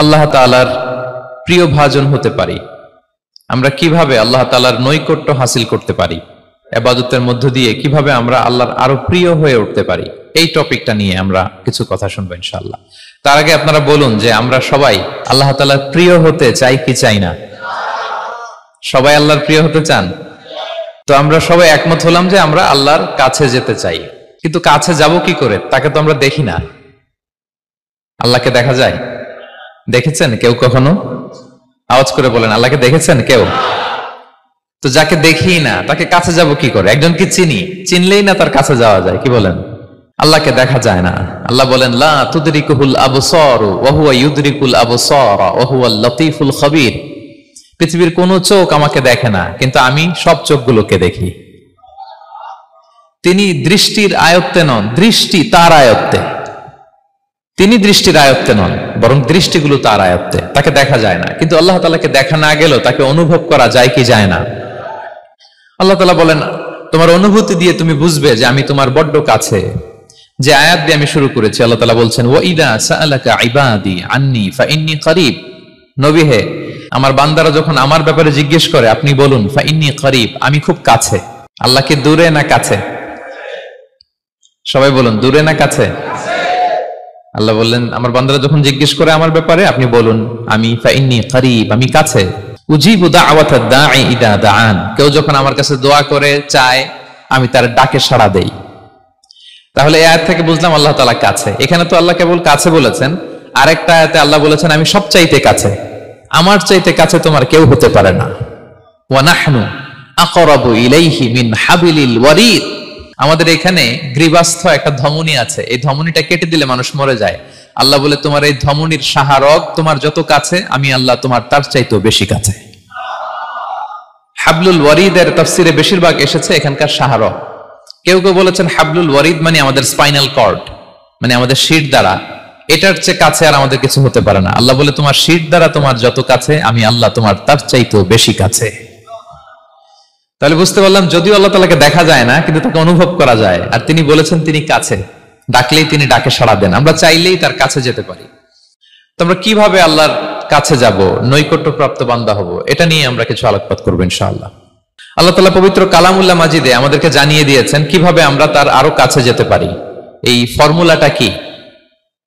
আল্লাহ তাআলার প্রিয় ভাজন হতে পারি, আমরা কিভাবে আল্লাহ তাআলার নৈকট্য হাসিল করতে পারি, ইবাদতের মধ্য দিয়ে কিভাবে আমরা আল্লাহর আরো প্রিয় হয়ে উঠতে পারি, এই টপিকটা নিয়ে আমরা কিছু কথা শুনবো ইনশাআল্লাহ। তার আগে আপনারা বলুন যে আমরা সবাই আল্লাহ তাআলার প্রিয় হতে চাই কি চাই না? সবাই আল্লাহর প্রিয় হতে চান? তো আমরা সবাই একমত হলাম যে আমরা আল্লাহর কাছে যেতে চাই, কিন্তু কাছে যাব কি করে? তাকে তো আমরা দেখি না। আল্লাহকে দেখা যায়? দেখেছেন কেউ কখনো? আওয়াজ করে বলেন, আল্লাহকে দেখেছেন কেউ? তো যাকে দেখি না তাকে কাছে যাব কি করে? একজনকে চিনলেই না তার কাছে যাওয়া যায়, কি বলেন? আল্লাহকে দেখা যায় না। আল্লাহ বলেন লা তুদরিকুহুল আবসার ওয়া হুয়া ইউদরিকুল আবসার ওয়া হুয়াল লতীফুল খবীর। পৃথিবীর কোন চোখ আমাকে দেখে না, কিন্তু আমি সব চোখগুলোকে দেখি। তিনি দৃষ্টির আয়ত্তে নন, দৃষ্টি তার আয়ত্তে। তিনি দৃষ্টির আয়ত্তে নন, বরং দৃষ্টিগুলো তার আয়ত্তে। তাকে দেখা যায় না, কিন্তু আল্লাহ তাআলাকে দেখা না গেলেও তাকে অনুভব করা যায় কি যায় না? আল্লাহ তাআলা বলেন তোমার অনুভূতি দিয়ে তুমি বুঝবে যে আমি তোমার বড্ড কাছে। যে আয়াত দিয়ে আমি শুরু করেছি, আল্লাহ তাআলা বলছেন ওয়া ইযা সাআলাকা ইবাদি আন্নী ফাইন্নী করিব। নবী হে, আমার বান্দারা যখন আমার ব্যাপারে জিজ্ঞেস করে আপনি বলুন ফাইন্নী করিব, আমি খুব কাছে। আল্লাহ কি দূরে না কাছে? সবাই বলুন, দূরে না কাছে? আল্লাহ বললেন আমার বান্দারা যখন জিজ্ঞেস করে আমার ব্যাপারে আপনি বলুন আমি ফাইন্নী করিব, আমি কাছে। উজিবু দাওয়াতাদ দাঈ ইযা দাআন, কেউ যখন আমার কাছে দোয়া করে চায় আমি তার ডাকে সাড়া দেই। তাহলে এই আয়াত থেকে বুঝলাম আল্লাহ তাআলা কাছে। এখানে তো আল্লাহ কেবল কাছে বলেছেন, আরেকটা আয়াতে আল্লাহ বলেছেন আমি সবচাইতে কাছে, আমার চাইতে কাছে তোমার কেউ হতে পারে না। ওয়া নাহনু আকরাবু ইলাইহি মিন হাবিলিল ওয়ারিদ। আমাদের এখানে গ্রীবাস্থ একটা ধমনী আছে, এই ধমনীটা কেটে দিলে মানুষ মরে যায়। আল্লাহ বলে তোমার এই ধমনীর সাহারক তোমার যত কাছে, আমি আল্লাহ তোমার তার চাইতেও বেশি কাছে। হাবলুল ওয়ারিদের তাফসিরে বেশিরভাগ এসেছে এখানকার সাহারক। কেউ কেউ বলেছেন হাবলুল ওয়ারিদ মানে আমাদের স্পাইনাল কর্ড, মানে আমাদের শির দ্বারা। এটার চেয়ে কাছে আর আমাদের কিছু হতে পারে না। আল্লাহ বলে তোমার শির দ্বারা তোমার যত কাছে, আমি আল্লাহ তোমার তার চাইতেও বেশি কাছে। তাহলে বুঝতে পারলাম যদিও আল্লাহ তাআলাকে দেখা যায় না, কিন্তু তাকে অনুভব করা যায়। আর তিনি বলেছেন তিনি কাছে, ডাকলেই তিনি ডাকে সাড়া দেন, আমরা চাইলেই তার কাছে যেতে পারি। তো আমরা কিভাবে আল্লাহর কাছে যাব, নৈকট্যপ্রাপ্ত বান্দা হব, এটা নিয়ে আমরা কিছু আলোকপাত করবো ইনশাআল্লাহ। আল্লাহ তাআলা পবিত্র কালামুল্লাহ মাজিদে আমাদেরকে জানিয়ে দিয়েছেন কিভাবে আমরা তার আরো কাছে যেতে পারি। এই ফর্মুলাটা কি,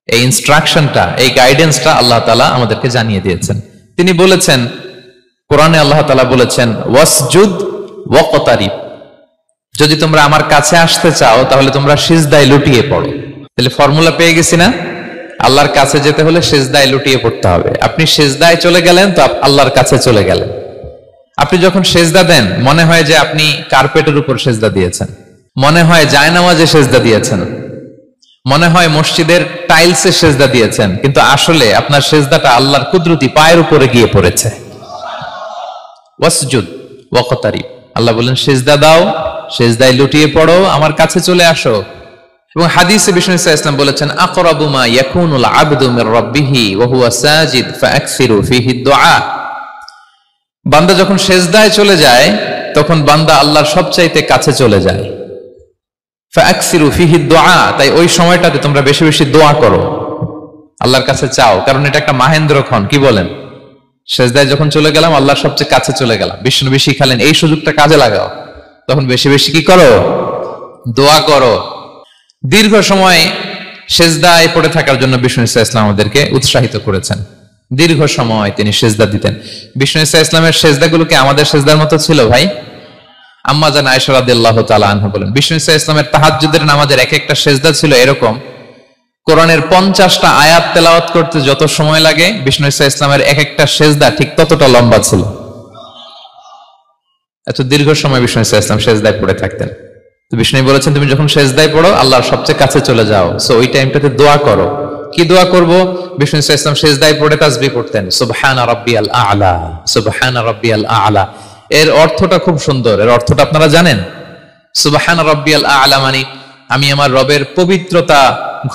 এই ইনস্ট্রাকশনটা, এই গাইডেন্সটা আল্লাহ তাআলা আমাদেরকে জানিয়ে দিয়েছেন। তিনি বলেছেন কোরআনে, আল্লাহ তাআলা বলেছেন ওয়াসজুদ ওয়াকতারিব, যদি তোমরা আমার কাছে আসতে চাও তাহলে তোমরা সিজদায় লুটিয়ে পড়ো। তাহলে ফর্মুলা পেয়ে গেছি না? আল্লাহর কাছে যেতে হলে সিজদায় লুটিয়ে পড়তে হবে। আপনি সিজদায় চলে গেলেন তো আল্লাহর কাছে চলে গেলেন। আপনি যখন সেজদা দেন মনে হয় যে আপনি কার্পেটের উপর সেজদা দিয়েছেন, মনে হয় জায়নামাজে সেজদা দিয়েছেন, মনে হয় মসজিদের টাইলসে সেজদা দিয়েছেন, কিন্তু আসলে আপনার সেজদাটা আল্লাহর কুদরতি পায়ের উপরে গিয়ে পড়েছে। ওয়াসজুদ ওয়াকতারিব, আল্লাহ বলেন সেজদা দাও, সেজদায় লুটিয়ে পড়ো, আমার কাছে চলে আসো। এবং হাদিসে বিষ্ণু ইসলাম বলেছেন আকরাবু মা ইয়াকুনুল আবদু মির রাব্বিহি ওয়া হুয়া সাজিদ ফাআকসিরু ফীহি দুআ। বান্দা যখন সেজদায় চলে যায় তখন বান্দা আল্লাহর সবচাইতে কাছে চলে যায়। ফাআকসিরু ফীহি দুআ, তাই ওই সময়টাতে তোমরা বেশি বেশি দোয়া করো, আল্লাহর কাছে চাও, কারণ এটা একটা মাহেন্দ্রক্ষণ। কি বলেন? সেজদায় যখন চলে গেলাম আল্লাহর সবচেয়ে কাছে চলে গেলাম। বিষ্ণু বেশি খালেন এই সুযোগটা কাজে লাগাও, তখন বেশি বেশি কি করো? দোয়া করো। দীর্ঘ সময় সেজদায় পড়ে থাকার জন্য বিষ্ণু ইসলাম আমাদেরকে উৎসাহিত করেছেন। দীর্ঘ সময় তিনি সেজদা দিতেন। বিষ্ণু ইসলামের সেজদাগুলোকে আমাদের সেজদার মতো ছিল ভাই? আম্মা জান আয়েশা রাদিয়াল্লাহু তাআলা আনহা বলেন বিষ্ণু ইসলামের তাহাজ্জুদের নামাজের এক একটা সেজদা ছিল এরকম, কোরআনের 50টা আয়াত তেলাওয়াত করতে যত সময় লাগে বিষ্ণু ইসলামের এক একটা সেজদা ঠিক ততটা লম্বা ছিল। এত দীর্ঘ সময় বিষ্ণু ইসলাম সেজদায় পড়ে থাকতেন। তো বিষ্ণু বলেছেন তুমি যখন সেজদায় পড়ো আল্লাহর সবচেয়ে কাছে চলে যাও, সো ওই টাইমটাতে দোয়া করো। কি দোয়া করব? বিষ্ণু ইসলাম সেজদায় পড়ে তাসবিহ পড়তেন, সুবহানা রাব্বিয়াল আ'লা, সুবহানা রাব্বিয়াল আ'লা। এর অর্থটা খুব সুন্দর। এর অর্থটা আপনারা জানেন? সুবহানা রাব্বিয়াল আ'লা মানে আমি আমার রবের পবিত্রতা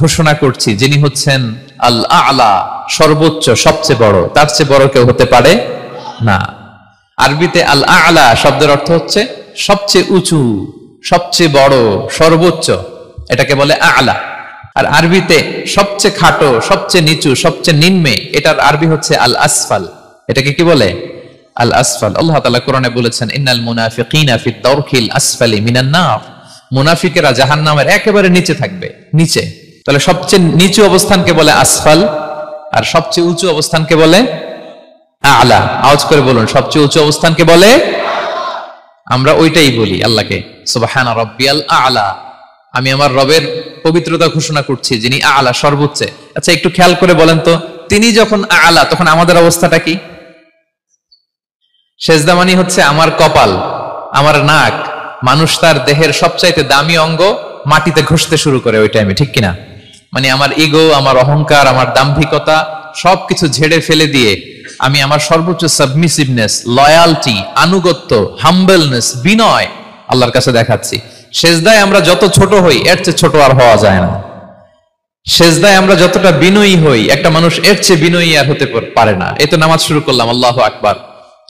ঘোষণা করছি, যিনি হচ্ছেন আল আ'লা, সর্বোচ্চ, সবচেয়ে বড়, তার চেয়ে বড় কেউ হতে পারে না। আরবিতে আল আ'লা শব্দের অর্থ হচ্ছে সবচেয়ে উঁচু, সবচেয়ে বড়, সর্বোচ্চ, এটাকে বলে আ'লা। আর আরবিতে সবচেয়ে খাটো, সবচেয়ে নিচু, সবচেয়ে নিম্নে, এটার আরবি হচ্ছে আল আসফাল। এটাকে কি বলে? আল আসফাল। আল্লাহ তাআলা কোরআনে বলেছেন, ইন্নাল মুনাফিকিনা ফিদ দারকিল আসফালি মিনান নার। মুনাফিকেরা জাহান্নামের একেবারে নিচে থাকবে, নিচে। তাহলে সবচেয়ে নিচু অবস্থানকে বলে আসফাল, আর সবচেয়ে উঁচু অবস্থানকে বলে আলা। আওয়াজ করে বলুন, সবচেয়ে উঁচু অবস্থানকে বলে। আমরা ওইটাই বলি আল্লাহকে, সুবহান রাব্বিয়াল আলা। আমি আমার রবের পবিত্রতা ঘোষণা করছি, যিনি আলা, সর্বোচ্চ। আচ্ছা, একটু খেয়াল করে বলেন তো, তিনি যখন আলা, তখন আমাদের অবস্থাটা কি? সেজদা মানে হচ্ছে আমার কপাল, আমার নাক। মানুষ তার দেহের সবচাইতে দামি অঙ্গ মাটিতে ঘষতে শুরু করে ওই টাইমে, ঠিক কিনা? মানে আমার ইগো, আমার অহংকার, আমার দাম্ভিকতা সবকিছু ঝেড়ে ফেলে দিয়ে আমি আমার সর্বোচ্চ সাবমিসিভনেস, লয়ালটি, আনুগত্য, হাম্বলনেস, বিনয় আল্লাহর কাছে দেখাচ্ছি। সেজদায় আমরা যত ছোট হই, এর চেয়ে ছোট আর হওয়া যায় না। সেজদায় আমরা যতটা বিনয়ী হই, একটা মানুষ এর চেয়ে বিনয়ী আর হতে পারে না। এই তো নামাজ শুরু করলাম, আল্লাহু আকবার।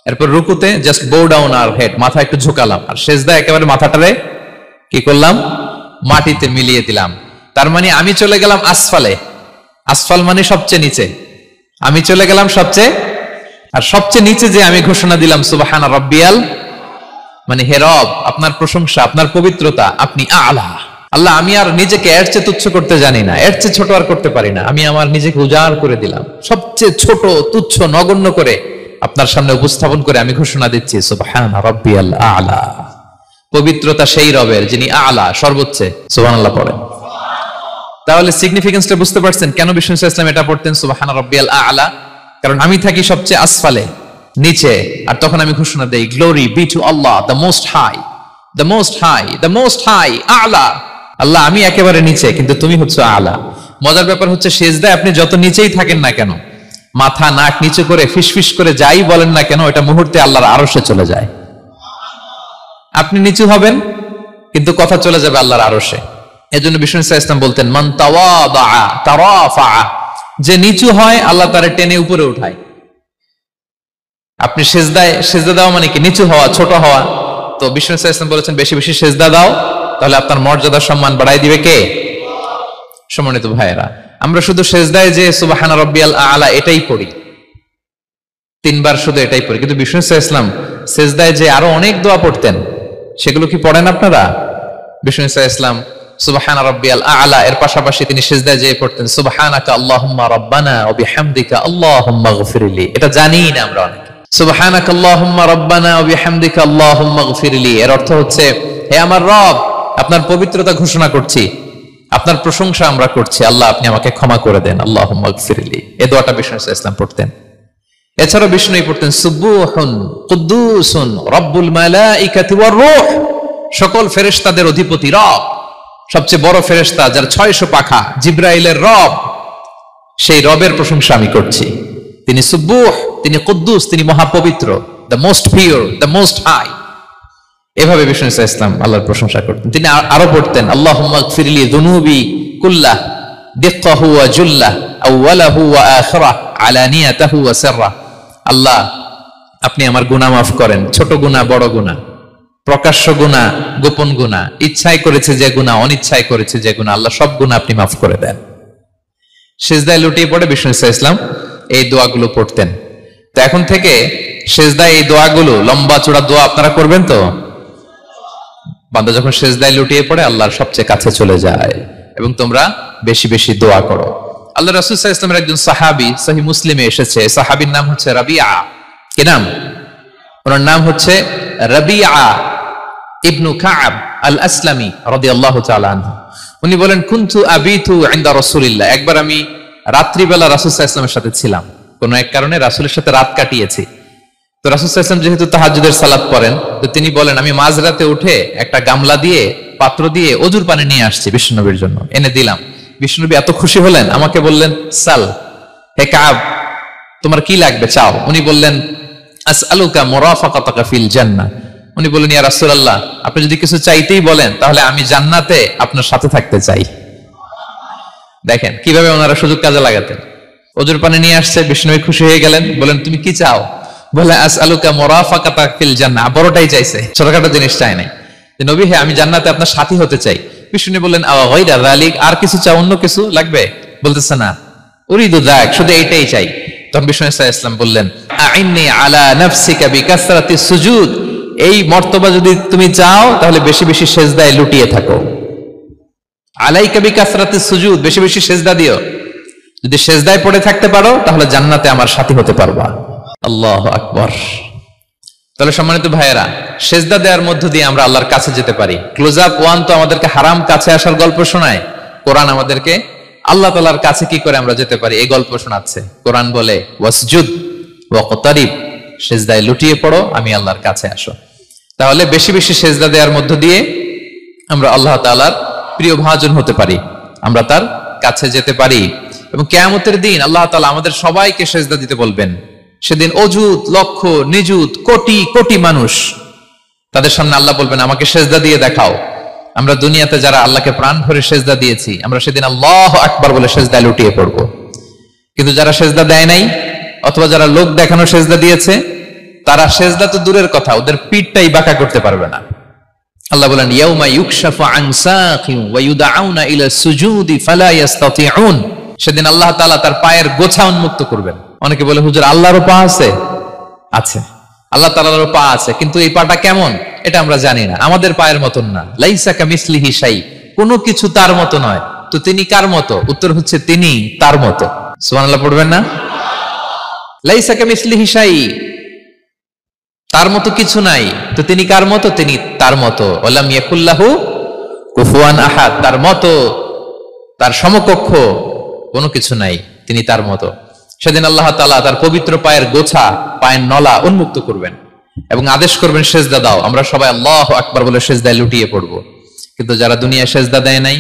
এরপর রুকুতে জাস্ট বো ডাউন আর হেড, মাথা একটু ঝুঁকালাম। আর সেজদায় একেবারে মাথাটারে কি করলাম? মাটিতে মিলিয়ে দিলাম। তার মানে আমি চলে গেলাম আসফালে। আসফাল মানে সবচেয়ে নিচে। আমি চলে গেলাম সবচেয়ে, আর সবচেয়ে নিচে যে আমি ঘোষণা দিলাম সুবহানা রাব্বিয়াল, মানে হে রব, আপনার প্রশংসা, আপনার পবিত্রতা, আপনি আলা। আল্লাহ, আমি আর নিজেকে এর চেয়ে তুচ্ছ করতে জানি না, এর চেয়ে ছোট আর করতে পারি না। আমি আমার নিজেকে উজাড় করে দিলাম, সবচেয়ে ছোট, তুচ্ছ, নগণ্য করে আপনার সামনে উপস্থাপন করে আমি ঘোষণা দিচ্ছি সুবহানা রাব্বিয়াল আলা। পবিত্রতা সেই রবের যিনি আলা, সর্বোচ্চ। সুবহানাল্লাহ পড়েন। তাহলে সিগনিফিকেন্সটা বুঝতে পারছেন কেন বিষ্ণু ইসলাম এটা পড়তেন সুবহানা রাব্বিয়াল আলা? কারণ আমি থাকি সবচেয়ে আসফালে, নিচে। আর তখন আমি ঘোষণা দেই, glory be to Allah the most high, the most high, the most high আলা। আল্লাহ, আমি একেবারে নিচে, কিন্তু তুমি হচ্ছে আলা। মজার ব্যাপার হচ্ছে, সেজদায় আপনি যত নিচেই থাকেন না কেন, মাথা নাক নিচে করে ফিসফিস করে যাই বলেন না কেন, এটা মুহূর্তে আল্লাহর আরশে চলে যায়। আপনি নিচু হবেন, কিন্তু কথা চলে যাবে আল্লাহর আরশে। এজন্য বিষ্ণু ইসলাম বলতেন, মান তাওয়াদা তারাফা। যে নিচু হয়, আল্লাহ তারে টেনে উপরে উঠায়। আপনি সেজদা দেওয়া মানে কি? নিচু হওয়া, ছোট হওয়া। তো বিষ্ণু ইসলাম বলেছেন, বেশি বেশি সেজদা দাও, তাহলে আপনার মর্যাদা, সম্মান বাড়াই দিবে কে? সম্মানিত ভাইয়েরা, আমরা শুধু সেজদায় যে সুবহানা রাব্বিয়াল আলা এটাই পড়ি, 3 বার শুধু এটাই পড়ি। কিন্তু বিষ্ণু ইসলাম সেজদায় যে আরো অনেক দোয়া পড়তেন, সেগুলো কি পড়েন আপনারা? বিষ্ণু ইসলাম সুবহানা রাব্বিয়াল আলা এর পাশাপাশি তিনি সিজদায় যেয়ে পড়তেন সুবহানাকা আল্লাহুম্মা রাব্বানা ওয়া বিহামদিকা আল্লাহুম্মা গফিরলি। এটা জানি না আমরা অনেকে। সুবহানাকা আল্লাহুম্মা রাব্বানা ওয়া বিহামদিকা আল্লাহুম্মা গফিরলি এর অর্থ হচ্ছে, হে আমার রব, আপনার পবিত্রতা ঘোষণা করছি, আপনার প্রশংসা আমরা করছি, আল্লাহ আপনি আমাকে ক্ষমা করে দেন, আল্লাহুম্মা গফিরলি। এই দোয়াটা বিষ্ণু ইসলাম পড়তেন। এছাড়াও বিষ্ণু পড়তেন সুবহুন কুদ্দুসুন রাব্বুল মালাইকাতি ওয়ার রূহ। সকল ফেরেশতাদের অধিপতি রব, সবচেয়ে বড় ফেরেশতা যার 600 পাখা, জিব্রাইলের রব, সেই রবের প্রশংসা আমি করছি। তিনি সুবুহ, তিনি কুদ্দুস, তিনি মহাপবিত্র, the most pure, the most high. এভাবে বিষ্ণু ইসলাম আল্লাহর প্রশংসা করতেন। তিনি আরো পড়তেন আল্লাহুম্মা গফিরলি যুনুবি কুল্লাহ দিক্কাহু ওয়া জুল্লাহ আউওয়ালাহু ওয়া আখিরাহ আলানিয়াতাহু ওয়া সিররাহ। আল্লাহ, আপনি আমার গুনাহ মাফ করেন, ছোট গুনাহ, বড় গুনাহ, প্রকাশ্য গুনাহ, গোপন গুনাহ, ইচ্ছায় করেছে যে গুনাহ, অনিচ্ছায় করেছে যে গুনাহ, আল্লাহ সব গুনাহ আপনি মাফ করে দেন। সিজদায় লুটিয়ে পড়ে বিষ্ণু ইসলাম এই দোয়াগুলো পড়তেন। তো এখন থেকে সিজদায় এই দোয়াগুলো, লম্বা চূড়া দোয়া আপনারা করবেন তো? বান্দা যখন সিজদায় লুটিয়ে পড়ে আল্লাহর সবচেয়ে কাছে চলে যায়। এবং তোমরা বেশি বেশি দোয়া করো। আল্লাহ রাসূল সাল্লাল্লাহু আলাইহি ওয়াসাল্লামের একজন সাহাবী সহিহ মুসলিমে এসেছে, সাহাবীর নাম হচ্ছে রাবিআ। কি নাম? ওনার নাম হচ্ছে রাবিআ ইবনু কাব আল আসলামি রাদিয়াল্লাহু তাআলা আনহু। উনি বলেন, কুনতু আবিতু ইনদা রাসূলিল্লাহ। একবার আমি রাত্রিবেলা রাসূল সাল্লাল্লাহু আলাইহি ওয়াসাল্লামের সাথে ছিলাম, কোন এক কারণে রাসূলের সাথে রাত কাটিয়েছি। তো রাসূল সাল্লাল্লাহু আলাইহি ওয়াসাল্লাম যেহেতু তাহাজ্জুদের সালাত পড়েন, তো তিনি বলেন, আমি মাঝরাতে উঠে একটা গামলা দিয়ে, পাত্র দিয়ে ওযুর পানি নিয়ে আসছি বিশ্বনবীর জন্য, এনে দিলাম। বিশ্বনবী এত খুশি হলেন, আমাকে বললেন, সাল, হে কাব, তোমার কি লাগবে চাও। উনি বললেন, আসআলুকা মুরাফাকাতাকা ফিল জান্নাহ। উনি বললেন, ইয়া রাসূলুল্লাহ, আপনি যদি কিছু চাইতেই বলেন, তাহলে আমি জান্নাতে আপনার সাথে থাকতে চাই। দেখেন কিভাবে ওনারা সুযোগ কাজে লাগাতেন। ওযুর পানি নিয়ে আসছে, বিষ্ণু খুশি হয়ে গেলেন, বলেন, তুমি কি চাও? বলে, আসআলুকা মুরাফাকাতাকা ফিল জান্নাহ। বড়টাই চাইছে, ছোটখাটো জিনিস চাই নাই। নবী, হে, আমি জান্নাতে আপনার সাথী হতে চাই। বিষ্ণু বললেন আওয়া গায়রা যালিক, আর কিছু চাও, অন্য কিছু লাগবে? বলতেছে না, উরিদু যাক, শুধু এইটাই চাই। তখন বিষ্ণু সাল্লাল্লাহু আলাইহি ওয়াসাল্লাম বললেন আইন্নি আলা নাফসিকা বিকাসরাতিস সুজুদ, এই মর্তবা যদি তুমি চাও তাহলে বেশি বেশি সেজদায় লুটিয়ে থাকো। আলাইকা বিকাসরাতিস সুজুদ, বেশি বেশি সেজদা দিও। যদি সেজদায় পড়ে থাকতে পারো তাহলে জান্নাতে আমার সাথী হতে পারবা। আল্লাহু আকবার। তাহলে সম্মানিত ভাইয়েরা, সেজদা দেওয়ার মধ্য দিয়ে আমরা আল্লাহর কাছে যেতে পারি। ক্লোজ আপ ওয়ান তো আমাদেরকে হারাম কাছে আসার গল্প শোনায়, কোরআন আমাদেরকে আল্লাহ তাআলার কাছে কি করে আমরা যেতে পারি এই গল্প শোনাচ্ছে। কোরআন বলে ওয়াসজুদ ওয়াকতারিব, সেজদায় লুটিয়ে পড়ো, আমি আল্লাহর কাছে আসো। তাহলে বেশি বেশি সেজদা দেওয়ার মধ্য দিয়ে আমরা আল্লাহ তাআলার প্রিয় ভাজন হতে পারি, আমরা তার কাছে যেতে পারি। এবং কিয়ামতের দিন আল্লাহ তাআলা আমাদের সবাইকে সেজদা দিতে বলবেন। সেদিন অযুত লক্ষ নিযুত কোটি কোটি মানুষ, তাদের সামনে আল্লাহ বলবেন আমাকে সেজদা দিয়ে দেখাও। আমরা দুনিয়াতে যারা আল্লাহকে প্রাণ ভরে সেজদা দিয়েছি, আমরা সেদিন আল্লাহু আকবার বলে সেজদায় লুটিয়ে পড়বো। কিন্তু যারা সেজদা দেয় নাই, অথবা যারা লোক দেখানো সেজদা দিয়েছে, তারা সেজদা তো দূরের কথা, ওদের পিঠটাই বাঁকা করতে পারবে না। আল্লাহ বলেন ইয়াউমা ইউকশাফু আন সাকিন ওয়া ইউদআউনা ইলা সুজুদি ফালা ইস্তাতিউন, সেদিন আল্লাহ তাআলা তার পায়ের গোছা উন্মুক্ত করবেন। অনেকে বলে হুজুর আল্লাহরও পা আছে? আছে, আল্লাহ তাআলারও পা আছে, কিন্তু এই পাটা কেমন এটা আমরা জানি না, আমাদের পায়ের মতন না। লাইসা কামিসলিহি শাই, কোনো কিছু তার মতো নয়। তো তিনি কার মতো? উত্তর হচ্ছে তিনি তার মতো। সুবহানাল্লাহ পড়বেন না? লাইসা কামিসলিহি শাই, তার মতো কিছু নাই। তো তিনি কার মতো? তিনি তার মতো। ওয়ালাম ইয়াকুল্লাহু কুফুয়ান আহাদ, তার মতো, তার সমকক্ষ কোনো কিছু নাই, তিনি তার মতো। সেদিন আল্লাহ তাআলা তার পবিত্র পায়ের গোছা, পায়ের নলা উন্মুক্ত করবেন এবং আদেশ করবেন সেজদা দাও। আমরা সবাই আল্লাহু আকবার বলে সেজদায় লুটিয়ে পড়বো। কিন্তু যারা দুনিয়ায় সেজদা দেয় নাই,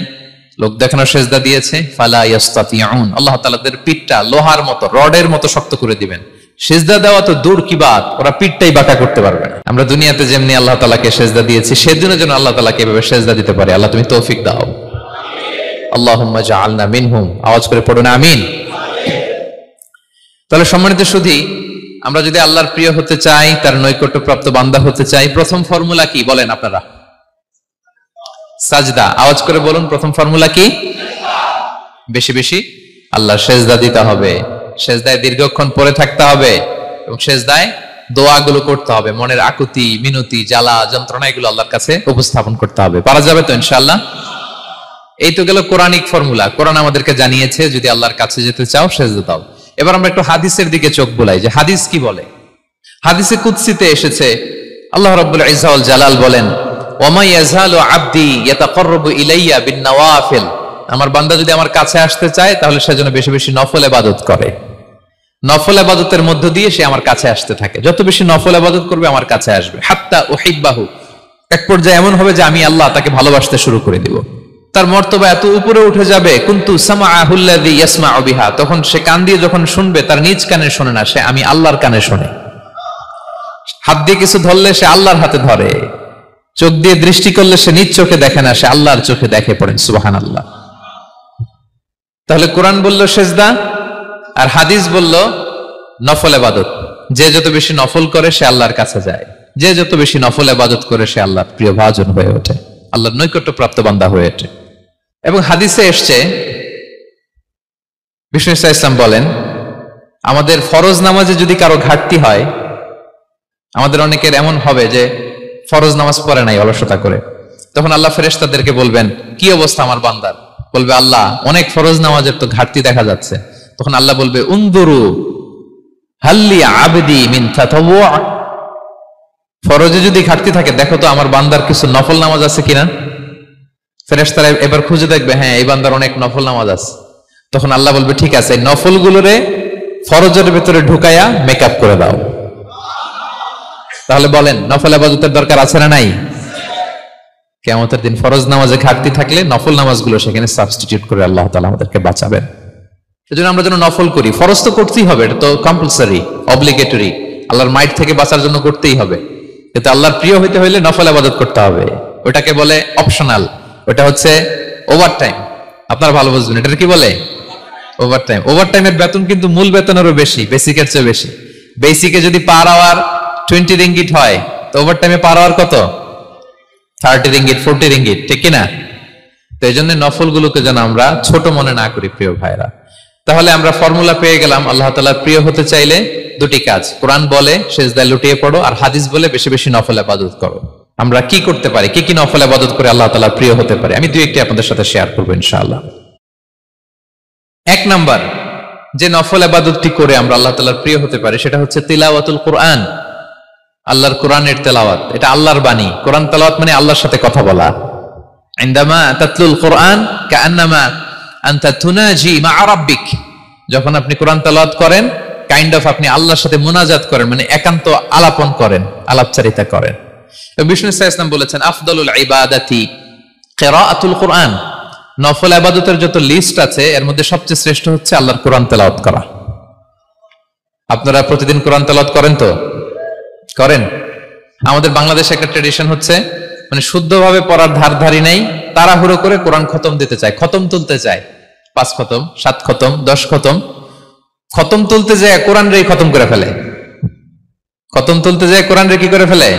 লোক দেখানো সেজদা দিয়েছে, ফালা ইস্তাতিউন, আল্লাহ তাআলা তাদের পিঠটা লোহার মতো, রডের মতো শক্ত করে দিবেন। সেজদা দেওয়া তো দূর কি বাত, ওরা পিঠটাই বাঁকা করতে পারবে না। আমরা দুনিয়াতে যেমনি আল্লাহ তাআলাকে সেজদা দিয়েছি, সেদিনের জন্য আল্লাহ তাআলাকে এভাবে সেজদা দিতে পারে। আল্লাহ তুমি তৌফিক দাও। আল্লাহুম্মা জাআলনা মিনহুম, আওয়াজ করে পড়ুন আমিন। তাহলে সম্মানিত সুধী, আমরা যদি আল্লাহর প্রিয় হতে চাই, তার নৈকট্যপ্রাপ্ত বান্দা হতে চাই, প্রথম ফর্মুলা কি বলেন আপনারা? সাজদা। আওয়াজ করে বলুন, প্রথম ফর্মুলা কি? বেশি বেশি আল্লাহর সেজদা দিতে হবে, সেজদায় দীর্ঘক্ষণ পড়ে থাকতে হবে এবং সেজদায় দোয়াগুলো করতে হবে, মনের আকুতি মিনতি জ্বালা যন্ত্রণা এগুলো আল্লাহর কাছে উপস্থাপন করতে হবে। পারা যাবে তো ইনশাআল্লাহ? এই তো গেল কোরআনিক ফর্মুলা। কোরআন আমাদেরকে জানিয়েছে যদি আল্লাহর কাছে যেতে চাও সেজদা দাও। এবার আমরা একটু হাদিসের দিকে চোখ বোলাই যে হাদিস কি বলে। হাদিসে কুদসিতে এসেছে, আল্লাহ রাব্বুল ইজ্জা ওয়াল জালাল বলেন ওয়ামা ইয়াজালু আবদি ইয়াতাকাররাবু ইলাইয়া বিন-নওয়াফিল, আমার বান্দা যদি আমার কাছে আসতে চায় তাহলে সে যেন বেশি বেশি নফল ইবাদত করে। নফল ইবাদতের মধ্য দিয়ে সে আমার কাছে আসতে থাকে। যত বেশি নফল ইবাদত করবে আমার কাছে আসবে। হাত্তা উহিব্বাহু, এক পর্যায়ে এমন হবে যে আমি আল্লাহ তাকে ভালোবাসতে শুরু করে দিব। তার মর্তবা এত উপরে উঠে যাবে, কুনতু সামাআহুল্লাযী ইয়াসমাউ বিহা, তখন সে কান দিয়ে যখন শুনবে তার নিজ কানে শোনে না, সে আমি আল্লাহর কানে শোনে। হাত দিয়ে কিছু ধরলে সে আল্লাহর হাতে ধরে, চোখ দিয়ে দৃষ্টি করলে সে নিজ চোখে দেখে না, সে আল্লাহর চোখে দেখে। পড়েন সুবহানাল্লাহ। তাহলে কোরআন বলল সেজদা আর হাদিস বলল নফল ইবাদত। যে যত বেশি নফল করে সে আল্লাহর কাছে যায়, যে যত বেশি নফল ইবাদত করে সে আল্লাহর প্রিয় ভাজন হয়ে ওঠে, আল্লাহর নৈকট্যপ্রাপ্ত বান্দা হয়ে ওঠে। এবং হাদিসে এসছে, বিষ্ণু ইসলাম বলেন আমাদের ফরজ নামাজে যদি কারো ঘাটতি হয়, আমাদের অনেকের এমন হবে যে ফরজ নামাজ পড়ে নাই অলসতা করে, তখন আল্লাহ ফেরেশতাদেরকে বলবেন কি অবস্থা আমার বান্দার? বলবে আল্লাহ অনেক ফরজ নামাজের তো ঘাটতি দেখা যাচ্ছে। তখন আল্লাহ বলবে উনদুরু হাল্লি আবদি মিন তাতাওয়ু, ফরজে যদি ঘাটতি থাকে দেখো তো আমার বান্দার কিছু নফল নামাজ আছে কিনা। ফেরেশতারা এবার খুঁজে দেখবে, হ্যাঁ এই বান্দার অনেক নফল নামাজ আছে। তখন আল্লাহ বলবে ঠিক আছে, নফল গুলোরে ফরজের ভেতরে ঢুকায়া মেকআপ করে দাও। তাহলে বলেন নফল ইবাদতের দরকার আছে না নাই? কিয়ামতের দিন ফরজ নামাজে ঘাটতি থাকলে নফল নামাজগুলো সেখানে সাবস্টিটিউট করে আল্লাহ তাআলা আমাদেরকে বাঁচাবেন। এজন্য আমরা যেন নফল করি। ফরজ তো করতেই হবে, এটা তো কম্পালসারি, অব্লিগেটরি, আল্লাহর মাইট থেকে বাঁচার জন্য করতেই হবে। কিন্তু আল্লাহর প্রিয় হইতে হইলে নফল ইবাদত করতে হবে। ওটাকে বলে অপশনাল, ওটা হচ্ছে ওভারটাইম। আপনারা ভালো বুঝবেন, এটা কি বলে? ওভারটাইম। ওভারটাইমের বেতন কিন্তু মূল বেতনেরও বেশি, বেসিকের চেয়ে বেশি। বেসিকে যদি পার আওয়ার 20 রিঙ্গিট হয়, তো ওভারটাইমে পার আওয়ার কত? 30 রিঙ্গিট, 40 রিঙ্গিট, ঠিক কিনা? এই জন্য নফলগুলোকে যেন আমরা ছোট মনে না করি প্রিয় ভাইরা। তাহলে আমরা ফর্মুলা পেয়ে গেলাম, আল্লাহ তাআলার প্রিয় হতে চাইলে দুটি কাজ, কোরআন বলে সিজদায় লুটিয়ে পড়ো, আর হাদিস বলে বেশি বেশি নফল ইবাদত করো। আমরা কি করতে পারি, কি কি নফল ইবাদত করে আল্লাহ তাআলার প্রিয় হতে পারি, আমি দুই একটি আপনাদের সাথে শেয়ার করবো ইনশাআল্লাহ। এক নাম্বার যে নফল ইবাদতটি করে আমরা আল্লাহ তাআলার প্রিয় হতে পারি সেটা হচ্ছে তিলাওয়াতুল কোরআন, আল্লাহর কোরআনের তেলাওয়াত। এটা আল্লাহর বাণী। কোরআন তেলাওয়াত মানে আল্লাহর সাথে কথা বলা। ইনদামা তাতলুল কোরআন কাআন্নামা আনতা তুনাজি মা রাব্বিক, যখন আপনি কোরআন তেলাওয়াত করেন কাইন্ড অফ আপনি আল্লাহর সাথে মুনাজাত করেন, মানে একান্ত আলাপন করেন, আলাপচারিতা করেন। বিষ্ণু সাল্লাল্লাহু আলাইহি ওয়াসাল্লাম বলেছেন আফদালুল ইবাদাতি কিরাআতুল কোরআন, নফল ইবাদতের যত লিস্ট আছে এর মধ্যে সবচেয়ে শ্রেষ্ঠ হচ্ছে আল্লাহর কোরআন তেলাওয়াত করা। আপনারা প্রতিদিন কোরআন তেলাওয়াত করেন তো? করেন? আমাদের বাংলাদেশে একটা ট্র্যাডিশন হচ্ছে, মানে শুদ্ধভাবে পড়ার ধারধারি নাই, তাড়াহুড়ো করে কোরআন খতম দিতে চায়, খতম তুলতে চায়, 5 খতম 7 খতম 10 খতম। খতম তুলতে যায় কোরআন রে খতম করে ফেলে, খতম তুলতে যায় কোরআন রে কি করে ফেলে?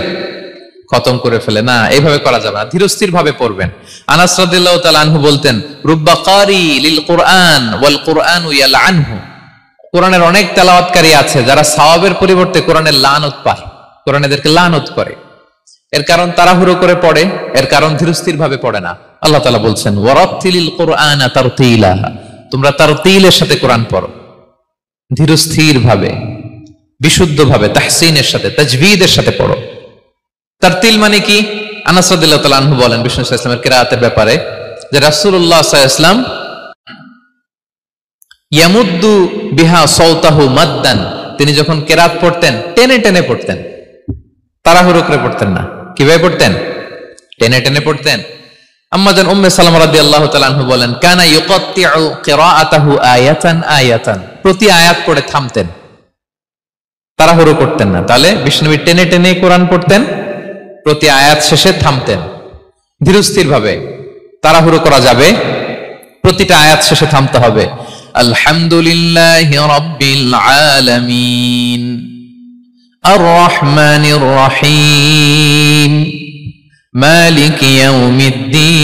খতম করে ফেলে। না, এইভাবে করা যাবে না, ধীরস্থির ভাবে পড়বেন। আনাস রাদিয়াল্লাহু তাআলা আনহু বলতেন রুব্বা কারি লিল কুরআন ওয়াল কুরআনু ইয়ালআনহু, কোরআনের অনেক তেলাওয়াতকারী আছে যারা সওয়াবের পরিবর্তে কোরআনের লানত পায়, কোরআন এদেরকে লানত করে। এর কারণ তাড়াহুড়ো করে পড়ে, এর কারণ ধীরস্থির ভাবে পড়ে না। আল্লাহ তাআলা বলছেন ওয়ারাতিলিল কুরআনা তারতিলা, তোমরা তারতিলের সাথে কোরআন পড়ো, ধীরস্থির ভাবে, বিশুদ্ধ ভাবে, তাহসিনের সাথে, তাজবিদের সাথে পড়ো। তারতিল মানে কি? আনাস রাদিয়াল্লাহু তাআলা আনহু বলেন বিষ্ণু সাল্লাল্লাহু আলাইহি ওয়াসাল্লামের কিরাআতের ব্যাপারে যে রাসূলুল্লাহ সাল্লাল্লাহু আলাইহি ওয়াসাল্লাম ইয়ামুদ্দু বিহা সাওতাহু মাদ্দান, তিনি যখন কিরাত পড়তেন টেনে টেনে পড়তেন, তাড়াহুড়ো করে পড়তেন না। কিভাবে পড়তেন? টেনে টেনে পড়তেন। আম্মা জান উম্মে সালামা রাদিয়াল্লাহু তাআলা আনহা বলেন কানা ইউকাত্তিউ কিরাআতাহু আয়াতান আয়াতান, প্রতি আয়াত পড়ে থামতেন, তাড়াহুড়ো করতেন না। তাহলে বিষ্ণুনবী টেনে টেনে কোরআন পড়তেন, প্রতি আয়াত শেষে থামতেন, ধীরস্থির ভাবে। তাড়াহুড়ো করা যাবে, প্রতিটা আয়াত শেষে থামতে হবে। আলহামদুলিল্লাহি রাব্বিল আলামিন আর রহমানির রহিম মালিকি ইয়াউমিদ্দিন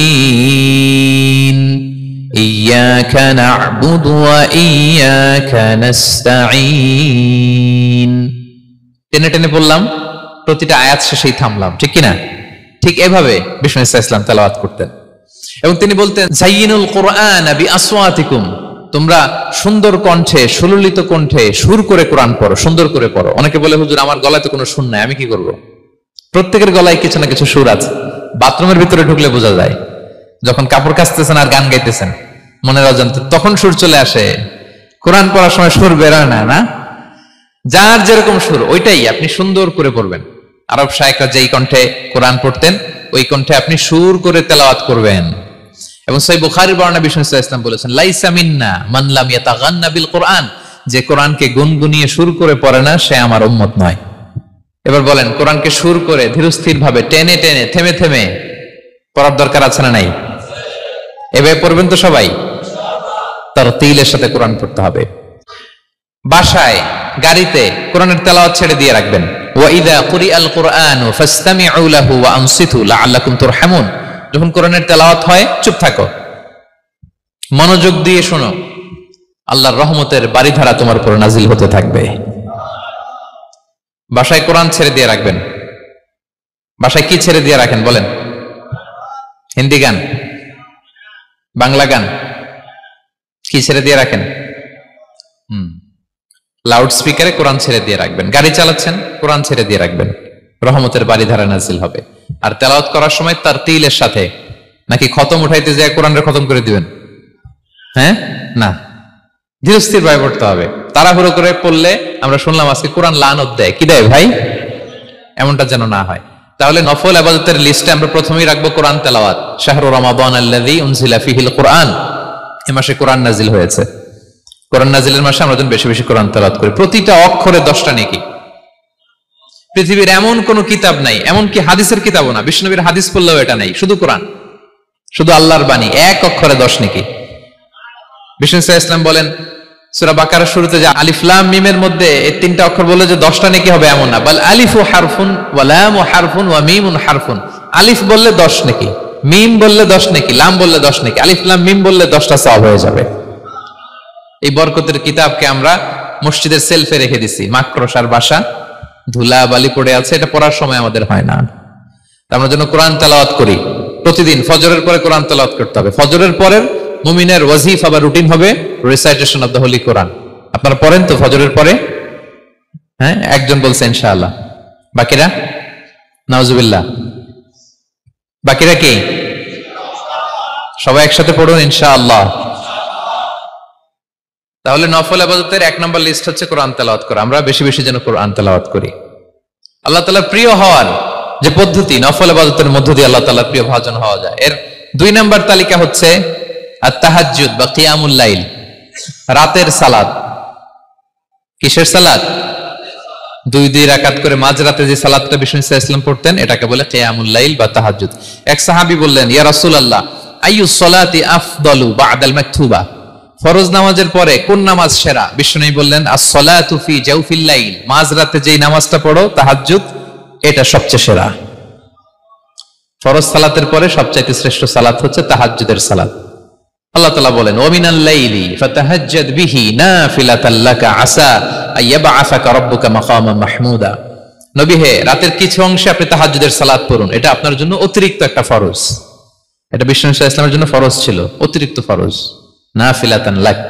ইয়্যাকা না'বুদু ওয়া ইয়্যাকা নাস্তাঈন। টেনে টেনে বললাম, প্রতিটা আয়াত শেষেই থামলাম, ঠিক কিনা? ঠিক এভাবে বিষ্ণু সাল্লাল্লাহু আলাইহি ওয়াসাল্লাম তেলাওয়াত করতেন। এবং তিনি বলতেন যায়িনুল কুরআন বিআসওয়াতিকুম, তোমরা সুন্দর কণ্ঠে, সুললিত কণ্ঠে সুর করে কোরআন পড়ো, সুন্দর করে পড়ো। অনেকে বলে হুজুর আমার গলায় তো কোনো সুর নাই, আমি কি করব? প্রত্যেকের গলায় কিছু না কিছু সুর আছে। বাথরুমের ভিতরে ঢুকলে বোঝা যায়, যখন কাপড় কাচতেছেন আর গান গাইতেছেন মনের অজান্তে, তখন সুর চলে আসে। কোরআন পড়ার সময় সুর বেরোয় না, না? যার যেরকম সুর ওইটাই আপনি সুন্দর করে পড়বেন। আরব শায়েখরা যেই কণ্ঠে কোরআন পড়তেন ওই কণ্ঠে আপনি সুর করে তেলাওয়াত করবেন। এবং সহিহ বুখারীর বর্ণনা বিষ্ণু সাল্লাল্লাহু আলাইহি ওয়াসাল্লাম বলেছেন লাইসা মিন্না মান লাম ইয়াতাগান্না বিল কুরআন, যে কোরআনকে গুনগুনিয়ে সুর করে পড়ে না সে আমার উম্মত নয়। এবার বলেন, কোরআনকে সুর করে ধীরস্থির ভাবে টেনে টেনে থেমে থেমে পড়ার দরকার আছে না নাই? এভাবে পড়বেন তো সবাই? তারতিলের সাথে কোরআন পড়তে হবে। বাসায়, গাড়িতে কোরআনের তেলাওয়াত ছেড়ে দিয়ে রাখবেন। ওয়া ইযা কুরিআল কুরআনু ফাসতামিউ লাহু ওয়া আনসিতু লাআল্লাকুম তুরহামুন, যখন কোরআনের তেলাওয়াত হয় চুপ থাকো, মনোযোগ দিয়ে শোনো, আল্লাহর রহমতের বাড়িধারা তোমার উপর নাজিল হতে থাকবে। বাসায় কোরআন ছেড়ে দিয়ে রাখবেন। বাসায় কি ছেড়ে দিয়ে রাখেন বলেন? হিন্দি গান, বাংলা গান, কি ছেড়ে দিয়ে রাখেন? লাউড স্পিকারে কোরআন ছেড়ে দিয়ে রাখবেন। গাড়ি চালাচ্ছেন, কোরআন ছেড়ে দিয়ে রাখবেন, রহমতের বাড়িধারা নাজিল হবে। আর তেলাওয়াত করার সময় তারতিলের সাথে, নাকি খতম উঠাইতে যায় কোরআনরে খতম করে দিবেন? হ্যাঁ, না, ধীরস্থির ভাবে পড়তে হবে। তাড়াহুড়ো করে পড়লে আমরা শুনলাম আজকে কোরআন লানত দেয়। কি দেয় ভাই? এমনটা যেন না হয়। তাহলে নফল ইবাদতের লিস্টে আমরা প্রথমেই রাখবো কোরআন তেলাওয়াত। শাহরু রমাদান আল্লাযী উনজিলা ফীহিল কুরআন, এই মাসে কোরআন নাজিল হয়েছে। কোরআন নাজিলের মাসে আমরা যেন বেশি বেশি কোরআন তেলাওয়াত করি। প্রতিটা অক্ষরে 10টা নেকি। পৃথিবীর এমন কোন কিতাব নাই, এমনকি হাদিসের কিতাবও না, বিষ্ণুনবীর হাদিস পড়লেও এটা নাই, শুধু কোরআন, শুধু আল্লাহর বাণী, এক অক্ষরে 10 নেকি। বিষ্ণু সাল্লাল্লাহু আলাইহি ওয়াসাল্লাম বলেন সূরা বাকারার শুরুতে যে আলিফ লাম মিমের মধ্যে এই 3টা অক্ষর বলে যে 10টা নেকি হবে এমন না, বল আলিফু হারফুন ওয়া লামু হারফুন ওয়া মিমুন হারফুন। আলিফ বললে 10 নেকি, মিম বললে 10 নেকি, লাম বললে 10 নেকি, আলিফ লাম মিম বললে 10টা সওয়াব হয়ে যাবে। এই বরকতের কিতাবকে আমরা মসজিদের সেলফে রেখে দিছি, মাকড়সার বাসা, ধুলা বালি পড়ে আছে, এটা পড়ার সময় আমাদের হয় না। আমরা যেন কোরআন তেলাওয়াত করি প্রতিদিন। ফজরের পরে কোরআন তেলাওয়াত করতে হবে। ফজরের পরের মুমিনের ওয়াজিফা বা রুটিন হবে রিসাইটেশন অফ দ্য হোলি কোরআন। আপনারা পড়েন তো ফজরের পরে? হ্যাঁ, একজন বলছে ইনশাআল্লাহ, বাকিরা নাউজুবিল্লাহ, বাকিরা কি? সবাই একসাথে পড়ুন ইনশাআল্লাহ। তাহলে নফল ইবাদতের 1 নম্বর লিস্ট হচ্ছে কোরআন তেলাওয়াত করা। আমরা বেশি বেশি যেন কোরআন তেলাওয়াত করি। আল্লাহ তাআলার প্রিয় হওয়ার যে পদ্ধতি, নফল ইবাদতের মধ্য দিয়ে আল্লাহ তাআলার প্রিয় ভাজন হওয়া যায়। এর 2 নম্বর তালিকা হচ্ছে আত-তাহাজ্জুদ বা কিয়ামুল লাইল, রাতের সালাত। কিসের সালাত? 2 রাকাত করে মাঝরাতে যে সালাতটা বিষ্ণু সাল্লাল্লাহু আলাইহি ওয়াসাল্লাম পড়তেন, এটাকে বলে কিয়ামুল লাইল বা তাহাজ্জুদ। এক সাহাবী বললেন, ইয়া রাসূলুল্লাহ, আইয়ুস সালাতি আফদালু বা'দাল মাকতুবা, ফরজ নামাজের পরে কোন নামাজ সেরা? বিষ্ণু বললেন, আস-সালাতু ফি জাওফিল লাইল, মাঝরাতে যেই নামাজটা পড়ো তাহাজ্জুদ, এটা সবচেয়ে সেরা। ফরজ সালাতের পরে সবচাইতে শ্রেষ্ঠ সালাত হচ্ছে তাহাজ্জুদের সালাত। আল্লাহ তাআলা বলেন, ওয়া মিনাল লাইলি ফাতাহাজ্জাদ বিহি নাফিলাতাল লাকা আসা আইয়াবআসাকা রাব্বুকা মাকামান মাহমুদা। নবী হে, রাতের কিছু অংশে আপনি তাহাজ্জুদের সালাত পড়ুন, এটা আপনার জন্য অতিরিক্ত একটা ফরজ। এটা বিষ্ণু সাল্লাল্লাহু আলাইহি ওয়াসাল্লামের জন্য ফরজ ছিল, অতিরিক্ত ফরজ, নাফিলাতান লাক।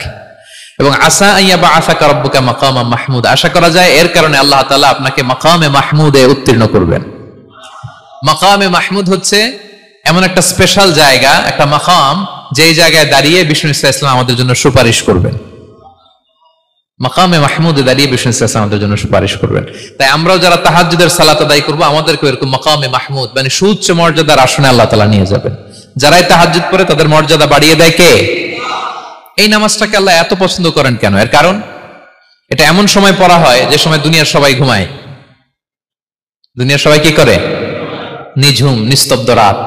এবং আসা আইয়াবআসাকা রাব্বুকা মাকামান মাহমুদা, আশা করা যায় এর কারণে আল্লাহ তাআলা আপনাকে মাকামে মাহমুদে উত্তীর্ণ করবেন। মাকামে মাহমুদ হচ্ছে এমন একটা স্পেশাল জায়গা, একটা মাকাম, যেই জায়গায় দাঁড়িয়ে বিষ্ণু সাল্লাল্লাহু আলাইহি ওয়াসাল্লাম আমাদের জন্য সুপারিশ করবেন। মাকামে মাহমুদে দাঁড়িয়ে বিষ্ণু সাল্লাল্লাহু আলাইহি ওয়াসাল্লাম আমাদের জন্য সুপারিশ করবেন। তাই আমরাও যারা তাহাজ্জুদের সালাত আদায় করব, আমাদেরকে এরকম মাকামে মাহমুদ মানে সুউচ্চ মর্যাদার আসনে আল্লাহ তাআলা নিয়ে যাবেন। যারাই তাহাজ্জুদ পড়ে তাদের মর্যাদা বাড়িয়ে দেয় কে? এই নামাজটাকে আল্লাহ এত পছন্দ করেন কেন? এর কারণ, এটা এমন সময় পড়া হয় যে সময় দুনিয়ার সবাই ঘুমায়। দুনিয়ার সবাই কি করে? নিঝুম নিস্তব্ধ রাত,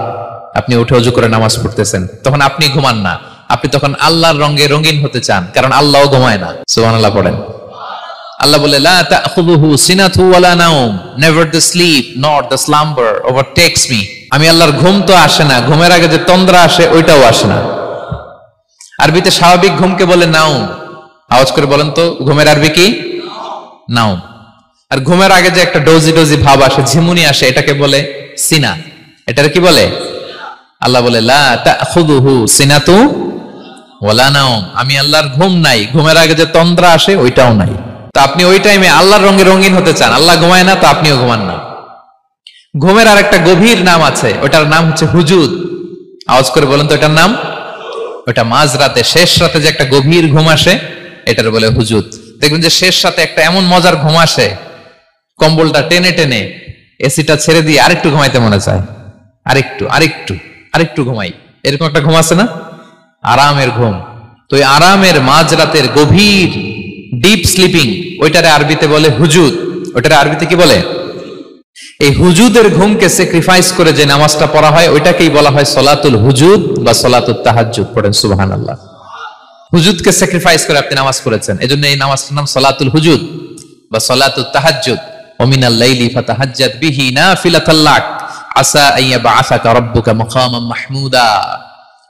আপনি উঠে ওযু করে নামাজ পড়তেছেন, তখন আপনি ঘুমান না, আপনি তখন আল্লাহর রঙে রঙিন হতে চান, কারণ আল্লাহও ঘুমায় না। সুবহানাল্লাহ পড়েন। আল্লাহ বলে, লা তাখুযুহু সিনাতু ওয়ালা নাওম, never the sleep not the slumber overtakes me. আমি আল্লাহর ঘুম তো আসে না, ঘুমের আগে যে তন্দ্রা আসে ওইটাও আসে না। আরবিতে স্বাভাবিক ঘুমকে বলে নাওম। আওয়াজ করে বলেন তো, ঘুমের আরবি কি? নাওম। আর ঘুমের আগে যে একটা ডোজি ডোজি ভাব আসে, ঝিমুনি আসে, এটাকে বলে সিনা। এটার কি বলে? আল্লাহ বলে, লা তাখুযুহু সিনাতু ওয়ালা নাওম, আমি আল্লাহর ঘুম নাই, ঘুমের আগে যে তন্দ্রা আসে ওইটাও নাই। তো আপনি ওই টাইমে আল্লাহর রঙে রঙিন হতে চান, আল্লাহ ঘুমায় না, তো আপনিও ঘুমান না। ঘুমের আর একটা গভীর নাম আছে, ওটার নাম হচ্ছে হুজুদ। আওয়াজ করে বলেন তো, এটার নাম? ওটা মাঝরাতে, শেষ রাতে যে একটা গভীর ঘুম আসে, এটার বলে হুজুদ। দেখবেন যে শেষ রাতে একটা এমন মজার ঘুম আসে, কম্বলটা টেনে টেনে এসিটা ছেড়ে দিয়ে আরেকটু ঘুমাইতে মনে চায়, আরেকটু আরেকটু আরেকটু ঘুমাই, এরকম একটা ঘুম আছে না? আরামের ঘুম। তো এই আরামের মাঝরাতের গভীর ডিপ স্লিপিং, ওইটারে আরবিতে বলে হুজুদ। ওইটারে আরবিতে কি বলে? এই হুজুদের ঘুমকে স্যাক্রিফাইস করে যে নামাজটা পড়া হয়, ওইটাকেই বলা হয় সলাতুল হুজুদ বা সলাতুত তাহাজ্জুদ। পড়েন সুবহানাল্লাহ। হুজুদকে স্যাক্রিফাইস করে আপনি নামাজ পড়েছেন, এজন্য এই নামাজটার নাম সলাতুল হুজুদ বা সলাতুত তাহাজ্জুদ। ওয়া মিনাল লাইলি ফাতাহাজ্জাদ বিহি নাফিলাতাল লাক আসা আইয়াবআসাকা রাব্বুকা মাকামান মাহমুদা।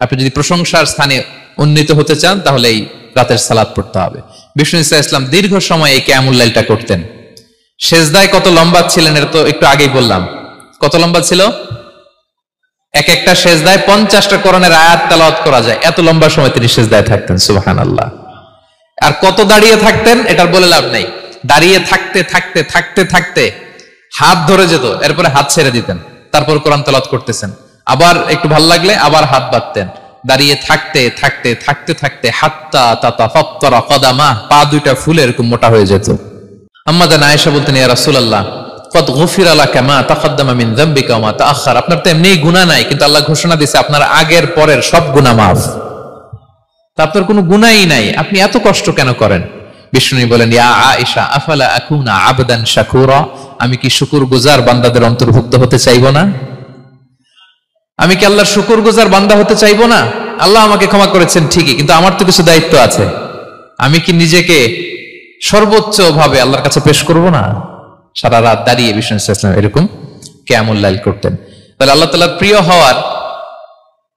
আপনি যদি প্রশংসার স্থানে উন্নীত হতে চান, তাহলে এই রাতের সালাত পড়তে হবে। বিষ্ণু সাল্লাল্লাহু আলাইহি ওয়াসাল্লাম দীর্ঘ সময় এই কিয়ামুল লাইলটা করতেন। সেজদায় কত লম্বা ছিলেন এটা তো একটু আগেই বললাম। কত লম্বা ছিল? এক একটা সেজদায় 50টা কোরআনের আয়াত তেলাওয়াত করা যায়, এত লম্বা সময় তিনি সেজদায় থাকতেন। সুবহানাল্লাহ। আর কত দাঁড়িয়ে থাকতেন এটার বলে লাভ নাই। দাঁড়িয়ে থাকতে থাকতে থাকতে থাকতে হাত ধরে যেত, এরপরে হাত ছেড়ে দিতেন, তারপর কোরআন তেলাওয়াত করতেছেন। আবার একটু ভালো লাগলে আবার হাত বাঁধতেন। দাঁড়িয়ে থাকতে থাকতে থাকতে থাকতে হাত্তা তাতাফাত্তারা কদামা, পা দুইটা ফুলে এরকম মোটা হয়ে যেত। আম্মা জান আয়েশা বলতেন, ইয়া রাসূলুল্লাহ কদ গুফিরা লাকা মা তাকদ্দামা মিন যামবিকা ওয়া মা তাআখার। আপনার তো এমনিই গুনাহ নাই, কিন্তু আল্লাহ ঘোষণা দিয়েছে আপনার আগের পরের সব গুনাহ মাফ। তা আপনার কোনো গুনাহই নাই, আপনি এত কষ্ট কেন করেন? বিষ্ণু বলেন, ইয়া আয়েশা আফালা আকুনা আবদান শাকুরা, আমি কি শুকরগুজার বান্দাদের অন্তর্ভুক্ত হতে চাইবো না? আমি কি আল্লাহর শুকরগুজার বান্দা হতে চাইবো না? আল্লাহ আমাকে ক্ষমা করেছেন ঠিকই, কিন্তু আমার তো কিছু দায়িত্ব আছে। আমি কি নিজেকে সর্বোচ্চ ভাবে আল্লাহর কাছে পেশ করব না? সারা রাত দাঁড়িয়ে বিষ্ণু সাল্লাল্লাহু আলাইহি ওয়াসাল্লাম এরকম কিয়ামুল লাইল করতেন। তাহলে আল্লাহ তাআলার প্রিয় হওয়ার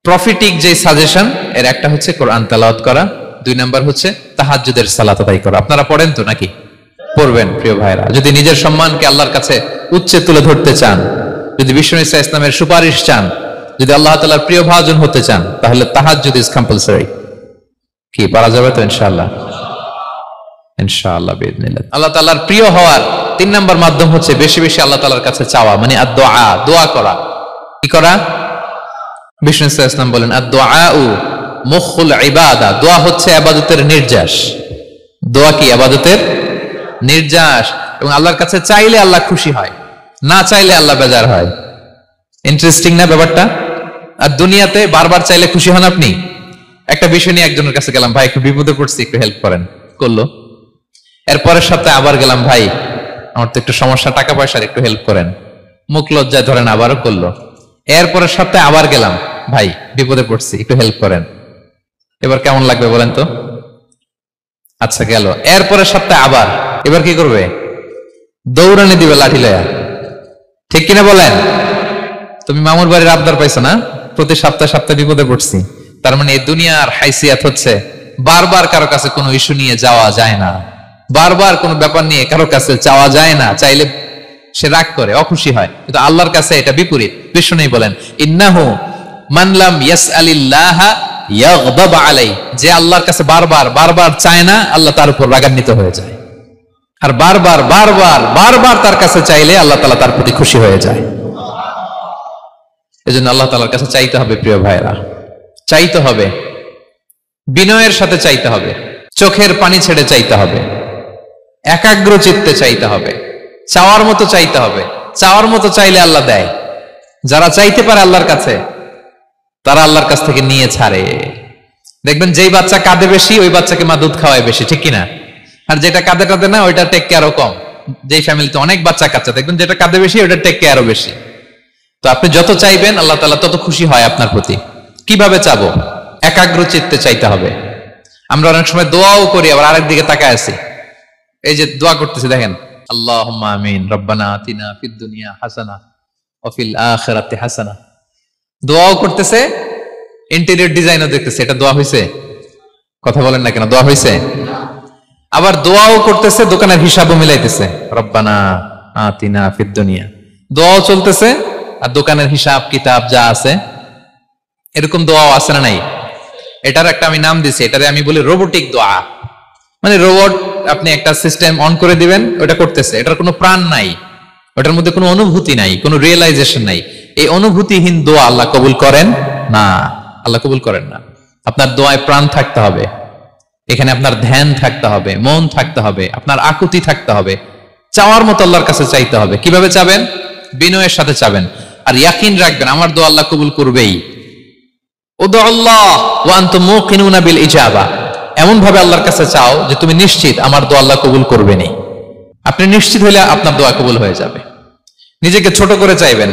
প্রফিটিক যে সাজেশন এর একটা হচ্ছে কোরআন তেলাওয়াত করা, 2 নাম্বার হচ্ছে তাহাজ্জুদের সালাত আদায় করা। আপনারা পড়েন তো নাকি? পড়বেন প্রিয় ভাইরা। যদি নিজের সম্মানকে আল্লাহর কাছে উচ্চে তুলে ধরতে চান, যদি বিষ্ণু ঈসা ইসলামের সুপারিশ চান, যদি আল্লাহ তাআলার প্রিয় ভাজন হতে চান, তাহলে তাহাজ্জুদ ইজ কম্পালসরি। কি পারা যাবে তো ইনশাআল্লাহ? ইনশাআল্লাহ বিইذنিল্লাহ। আল্লাহ তাআলার প্রিয় হওয়ার 3 নাম্বার মাধ্যম হচ্ছে বেশি বেশি আল্লাহ তাআলার কাছে চাওয়া, মানে আদ-দুআ, দোয়া করা। কি করা? বিষ্ণু ঈসা ইসলাম বলেন আদ-দুআউ মুখুল ইবাদা, দোয়া হচ্ছে ইবাদতের নির্যাস। দোয়া কি? ইবাদতের নির্যাস। এবং আল্লাহর কাছে চাইলে আল্লাহ খুশি হয়, না চাইলে আল্লাহ বেজার হয়। ইন্টারেস্টিং না ব্যাপারটা? আর দুনিয়াতে বারবার চাইলে খুশি হন আপনি? একটা বিষয় নিয়ে একজনের কাছে গেলাম, ভাই একটু বিপদে পড়ছি, একটু হেল্প করেন, করলো। এরপরের সপ্তাহে আবার গেলাম, ভাই আমার তো একটু সমস্যা, টাকা পয়সার, একটু হেল্প করেন, মুখ লজ্জায় ধরেন, আবারও করলো। এরপরের সপ্তাহে আবার গেলাম, ভাই বিপদে পড়ছি, একটু হেল্প করেন। এবার কেমন লাগবে বলেন তো? আচ্ছা গেল। এরপরের সপ্তাহে আবার, এবার কি করবে? দৌড়ানি দিবে লাঠি লয়া। ঠিক কিনা বলেন? তুমি মামুর বাড়ির আবদার পাইছো না, প্রতি সপ্তাহে সপ্তাহে বিপদে পড়ছি। তার মানে এই দুনিয়ার হাইসিয়াত হচ্ছে বারবার কারো কাছে কোনো ইস্যু নিয়ে যাওয়া যায় না, বারবার কোনো ব্যাপার নিয়ে কারো কাছে চাওয়া যায় না। চাইলে সে রাগ করে, অখুশি হয়। কিন্তু আল্লাহর কাছে এটা বিপরীত। বিষ্ণু বলেন ইন্নাহু মান লাম ইয়াসআলিল্লাহা ইয়াগদাব আলাই, যে আল্লাহর কাছে বারবার বারবার চায় না, আল্লাহ তার উপর রাগান্বিত হয়ে যায়। আর বারবার বারবার বারবার তার কাছে চাইলে আল্লাহ তাআলা তার প্রতি খুশি হয়ে যায়। এজন্য আল্লাহ তাআলার কাছে চাইতে হবে প্রিয় ভাইরা, চাইতে হবে, বিনয়ের সাথে চাইতে হবে, চোখের পানি ছেড়ে চাইতে হবে, একাগ্র চিত্তে চাইতে হবে, চাওয়ার মতো চাইতে হবে। চাওয়ার মতো চাইলে আল্লাহ দেয়। যারা চাইতে পারে আল্লাহর কাছে, তারা আল্লাহর কাছ থেকে নিয়ে ছাড়ে। দেখবেন যেই বাচ্চা কাঁদে বেশি, ওই বাচ্চাকে মা দুধ খাওয়ায় বেশি, ঠিক কিনা? আর যেটা কাঁদে টাদে না, ওইটা টেক কেয়ারও কম। যেই ফ্যামিলিতে অনেক বাচ্চা কাচ্চা, দেখবেন যেটা কাঁদে বেশি, ওইটা টেক কেয়ারও বেশি। তো আপনি যত চাইবেন আল্লাহ তাআলা তত খুশি হয় আপনার প্রতি। কিভাবে চাবো? একাগ্র চিত্তে চাইতে হবে। আমরা অনেক সময় দোয়াও করি, আবার আরেক দিকে তাকায় আছি। এই যে দোয়া করতেছি, দেখেন আল্লাহুম্মা আমিন, রব্বানা আতিনা ফিদ দুনিয়া হাসানা ওয়া ফিল আখিরাতি হাসানা। দোয়াও করতেছে, ইন্টেরিয়র ডিজাইনও দেখতেছে। এটা দোয়া হইছে? কথা বলেন না কেন? দোয়া হইছে? আবার দোয়াও করতেছে, দোকানের হিসাবও মিলাইতেছে, রব্বানা আতিনা ফিদ দুনিয়া। দোয়াও চলতেছে আর দোকানের হিসাব কিতাব যা আছে, এরকম দোয়াও আছে না নাই? এটার একটা আমি নাম দিছি, এটারে আমি বলি রোবোটিক দোয়া। মানে রোবট, আপনি একটা সিস্টেম অন করে দিবেন, ওটা করতেছে, এটার কোনো প্রাণ নাই, ওটার মধ্যে কোনো অনুভূতি নাই, কোনো রিয়েলাইজেশন নাই। এই অনুভূতিহীন দোয়া আল্লাহ কবুল করেন না, আল্লাহ কবুল করেন না। আপনার দোয়ায় প্রাণ থাকতে হবে, এখানে আপনার ধ্যান থাকতে হবে, মন থাকতে হবে, আপনার আকুতি থাকতে হবে, চাওয়ার মতো আল্লাহর কাছে চাইতে হবে। কিভাবে চাবেন? বিনয়ের সাথে চাবেন, আর ইয়াকিন রাখবেন আমার দোয়া আল্লাহ কবুল করবেই। উদুল্লাহ ওয়া আনতুম মুকিনুনা বিল ইজাবা, এমন ভাবে আল্লাহর কাছে চাও যে তুমি নিশ্চিত আমার দোয়া আল্লাহ কবুল করবেনই। আপনি নিশ্চিত হলে আপনার দোয়া কবুল হয়ে যাবে। নিজেকে ছোট করে চাইবেন।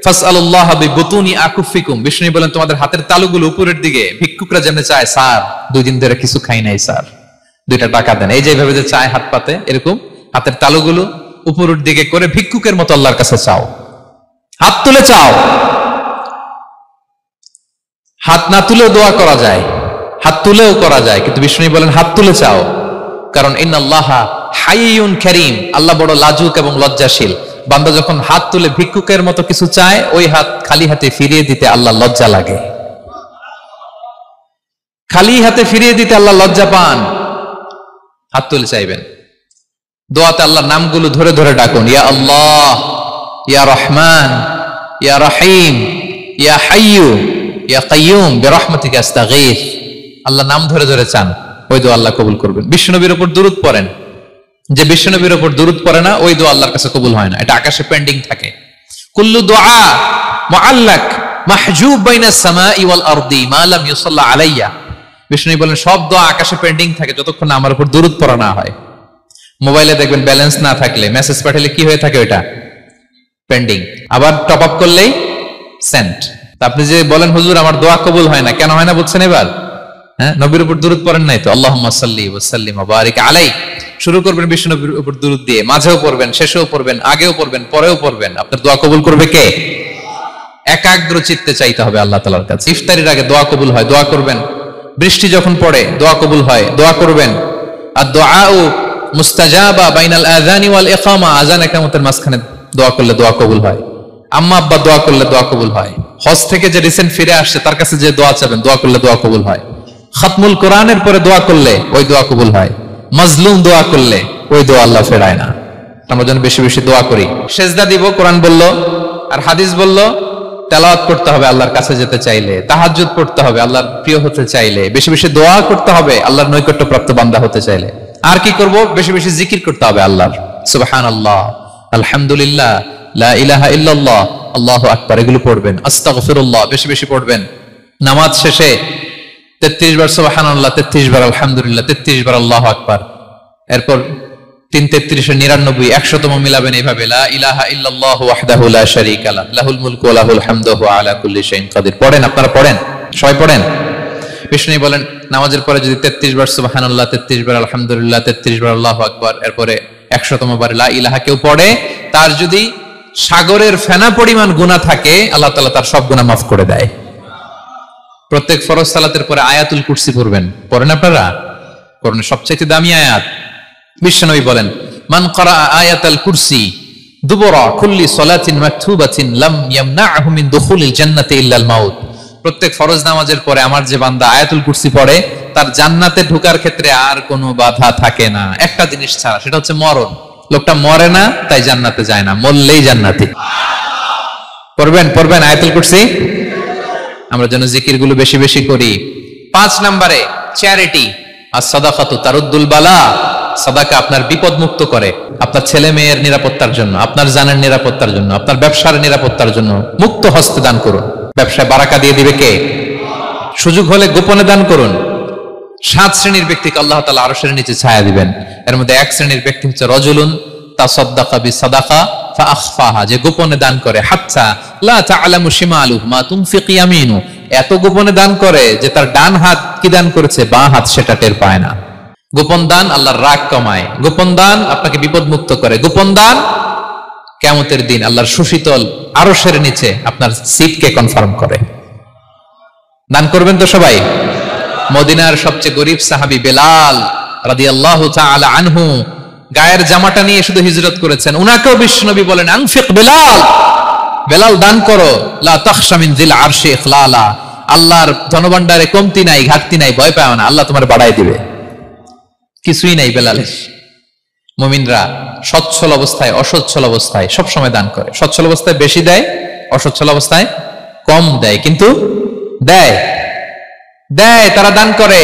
ফাসআলুল্লাহ বিবুতুনি আকুফিকুম, বিষ্ণু বলেন তোমাদের হাতের তালুগুলো উপরের দিকে। ভিক্ষুকরা যেমন চায়, স্যার 2 দিন ধরে কিছু খাই নাই স্যার, 2টা টাকা দেন, এই যে ভাবে যে চায় হাত পাতে, এরকম হাতের তালুগুলো উপরের দিকে করে ভিক্ষুকের মতো আল্লাহর কাছে চাও। হাত তুলে চাও। হাত না তুলেও দোয়া করা যায়, হাত তুলেও করা যায়, কিন্তু বিষ্ণু বলেন হাত তুলে চাও। কারণ ইন্নাল্লাহা হাইয়ুন কারীম, আল্লাহ বড় লাজুক এবং লজ্জাশীল। বান্দা যখন হাত তুলে ভিক্ষুকের মতো কিছু চায়, ওই হাত খালি হাতে ফিরিয়ে দিতে আল্লাহ লজ্জা লাগে। খালি হাতে ফিরিয়ে দিতে আল্লাহ লজ্জা পান। হাত তুলে চাইবেন। দোয়াতে আল্লাহর নামগুলো ধরে ধরে ডাকুন, ইয়া আল্লাহ, ইয়া রহমান, ইয়া রহিম, ইয়া হাইয়ু, ইয়া কাইয়ুম বিরহমাতিকা আস্তাগীথ। আল্লাহ নাম ধরে ধরে চান, ওই দোয়া আল্লাহ কবুল করবেন। বিশ্বনবীর উপর দুরূদ পড়েন। যে বিশ্বনবীর উপর দুরূদ পড়ে না, ওই দোয়া আল্লাহর কাছে কবুল হয় না, এটা আকাশে পেন্ডিং থাকে। কুল্লু দুআ মুআল্লাক মাহজুব বাইনাস সামাই ওয়াল আরদি মা লাম ইউসাল্লা আলাইয়া। বিষ্ণু বলেন সব দোয়া আকাশে পেন্ডিং থাকে যতক্ষণ আমার উপর দুরূদ পড়া না হয়। মোবাইলে দেখবেন ব্যালেন্স না থাকলে মেসেজ পাঠালে কি হয়ে থাকে? ওইটা পেন্ডিং। আবার টপ আপ করলেই সেন্ট। আপনি যে বলেন হুজুর আমার দোয়া কবুল হয় না, কেন হয় না বুঝছেন এবার? হ্যাঁ, নবীর উপর দুরূদ পড়েন নাই তো। আল্লাহুম্মা সাল্লি ওয়া সাল্লিম ওয়া বারিক আলাইহি। শুরু করবেন বিষ্ণু নবীর উপর দুরূদ দিয়ে, মাঝেও পড়বেন, শেষেও পড়বেন, আগেও পড়বেন, পরেও পড়বেন। আপনার দোয়া কবুল করবে কে? একাগ্র চিত্তে চাইতে হবে আল্লাহ তাআলার কাছে। ইফতারির আগে দোয়া কবুল হয়, দোয়া করবেন। বৃষ্টি যখন পড়ে দোয়া কবুল হয়, দোয়া করবেন। আর দুআউ মুস্তাজাবা বাইনাল আযানি ওয়াল ইকামা, আযান ইকামতের মাঝখানে দোয়া করলে দোয়া কবুল হয়। আম্মা আব্বা দোয়া করলে দোয়া কবুল হয়। হজ থেকে যে রিসেন্ট ফিরে আসছে তার কাছে যে দোয়া চাবেন, দোয়া করলে দোয়া কবুল হয়। খাতমুল কোরআনের পরে দোয়া করলে ওই দোয়া কবুল হয়। মাজলুম দোয়া করলে ওই দোয়া আল্লাহ ফেরায় না। আমরা যেন বেশি বেশি দোয়া করি। সেজদা দিব, কোরআন বলল আর হাদিস বলল তেলাওয়াত করতে হবে আল্লাহর কাছে যেতে চাইলে, তাহাজ্জুদ পড়তে হবে আল্লাহর প্রিয় হতে চাইলে, বেশি বেশি দোয়া করতে হবে আল্লাহর নৈকট্যপ্রাপ্ত বান্দা হতে চাইলে। আর কি করব? বেশি বেশি জিকির করতে হবে আল্লাহর। সুবহানাল্লাহ, আলহামদুলিল্লাহ, লা ইলাহা ইল্লাল্লাহ, আল্লাহু আকবার, এগুলো পড়বেন। আস্তাগফিরুল্লাহ বেশি বেশি পড়বেন। নামাজ শেষে 33 বার সুবহানাল্লাহ, 33 বার আলহামদুলিল্লাহ, 33 বার আল্লাহু আকবার। এরপর 3 33 99 100তম মিলাবেন এইভাবে, লা ইলাহা ইল্লাল্লাহু ওয়াহদাহু লা শারীকা লাহু লাহুল মুলকু ওয়া লাহুল হামদু ওয়া আলা কুল্লি শাইইন কাদির। পড়েন, আপনারা পড়েন, সবাই পড়েন। বিষ্ণু বলেন নামাজের পরে যদি 33 বার সুবহানাল্লাহ, 33 বার আলহামদুলিল্লাহ, 33 বার আল্লাহু আকবার, এরপরে 100তম বার লা ইলাহা কেউ পড়ে, তার যদি সাগরের ফেনা পরিমাণ গুনাহ থাকে আল্লাহ তাআলা তার সব গুনাহ মাফ করে দেয়। প্রত্যেক ফরজ সালাতের পরে আয়াতুল কুরসি পড়বেন। পড়েন আপনারা? কোরআনের সবচেয়ে দামি আয়াত। বিশ্বনবী বলেন মান ক্বারা আয়াতাল কুরসি দুবরা কুল্লি সালাতিন মাকতুবাতিন লাম ইয়ামনাহু মিন দুখুলিল জান্নাতি ইল্লাল মাউত। প্রত্যেক ফরজ নামাজের পরে আমার যে বান্দা আয়াতুল কুরসি পড়ে তার জান্নাতে ঢোকার ক্ষেত্রে আর কোনো বাধা থাকে না, একটা জিনিস ছাড়া, সেটা হচ্ছে মরণ। লোকটা মরে না তাই জান্নাতে যায় না, মরলেই জান্নাতি। পড়বেন পড়বেন আয়াতুল কুরসি। আমরা যেন জিকির গুলো বেশি বেশি করি। 5 নম্বরে চ্যারিটি আর সাদাকাতু তারুদ্দুল বালা। সাদাকা আপনার বিপদ মুক্ত করে, আপনার ছেলে মেয়ের নিরাপত্তার জন্য, আপনার জানের নিরাপত্তার জন্য, আপনার ব্যবসার নিরাপত্তার জন্য মুক্ত হস্তে দান করুন। ব্যবসায় বারাকা দিয়ে দিবে কে? সুযোগ হলে গোপনে দান করুন। 7 শ্রেণীর ব্যক্তিকে আল্লাহ তাআলা আরশের নিচে ছায়া দিবেন। এর মধ্যে 1 শ্রেণীর ব্যক্তি হচ্ছে রজুলুন তাসাদ্দাকা বিসাদাকা ফাআখফাহা, যে গোপনে দান করে, হাত্তা লা তা'লামু শিমালুহু মা তুনফিকু ইয়ামিনু, এত গোপনে দান করে যে তার ডান হাত কি দান করেছে বাঁ হাত সেটা টের পায় না। গোপন দান আল্লাহর রাগ কমায়, গোপন দান আপনাকে বিপদ মুক্ত করে, গোপন দান কিয়ামতের দিন আল্লাহর সুশীতল আরশের নিচে আপনার সিটকে কনফার্ম করে। দান করবেন তো সবাই? মদিনার সবচেয়ে গরীব সাহাবী বেলাল রাদিয়াল্লাহু তাআলা আনহু গায়ের জামাটা নিয়ে শুধু হিজরত করেছেন, উনাকেও বিশ্বনবী বলেন আনফিক বেলাল, বেলাল দান করো, লা তাখশা মিন যিল আরশি ইখলালা, আল্লাহর ধনভাণ্ডারে কমতি নাই, ঘাটতি নাই, ভয় পাও না, আল্লাহ তোমার বাড়ায় দিবে। কিছুই নাই বেলালের। মুমিনরা সচ্ছল অবস্থায় অসচ্ছল অবস্থায় সব সময় দান করে। সচ্ছল অবস্থায় বেশি দেয়, অসচ্ছল অবস্থায় কম দেয়, কিন্তু দেয় দেয়, তারা দান করে।